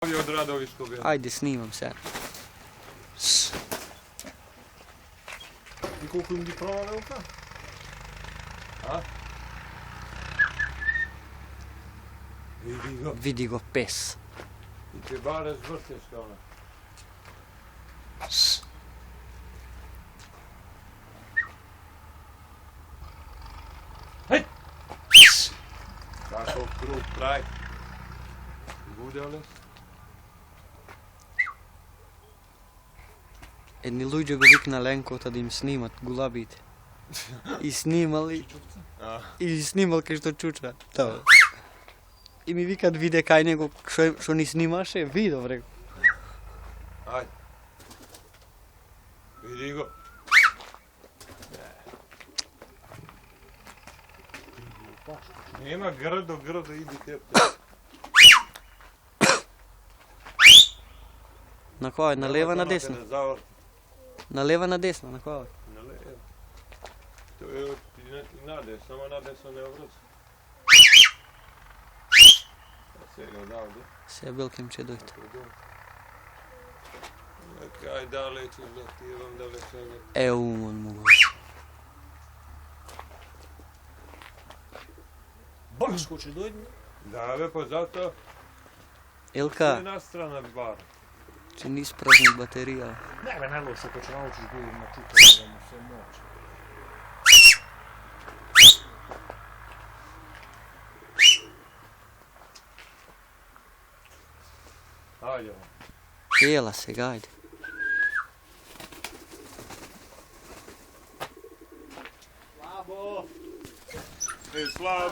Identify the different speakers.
Speaker 1: Od Radoviškog.
Speaker 2: Ajde, snimam se.
Speaker 1: I koliko im diploma velika? A? Vidi ga.
Speaker 2: Vidi go pes.
Speaker 1: I te bare zvrteš kao ona. Hej! Tako krug traj. Bude li?
Speaker 2: Едни луѓе го викнале енкота да им снимат гулабите. И снимали. И снимал кај што чуча. Тоа. И ми викат виде кај него што ни снимаше, видов рекол.
Speaker 1: Ајде. Види го. Нема грдо, иди теб.
Speaker 2: На која? На лева, на десна? На лева, на десна, на која?
Speaker 1: На лева. Тоа е и надес, само надесно не образ. Сега одавде.
Speaker 2: Се белкем че дојде.
Speaker 1: Кај далече злативам, далече.
Speaker 2: Е, умон му го.
Speaker 3: Брзко ќе дојде.
Speaker 1: Да бе, па зато
Speaker 2: Елка,
Speaker 1: една страна бар.
Speaker 2: че ни испразни батерија.
Speaker 3: Не бе, не лошо, ќе научиш голем на чука, да му се мочи.
Speaker 1: Ајде.
Speaker 2: Ела сега, ајде.
Speaker 3: Слабо!
Speaker 1: Слабо.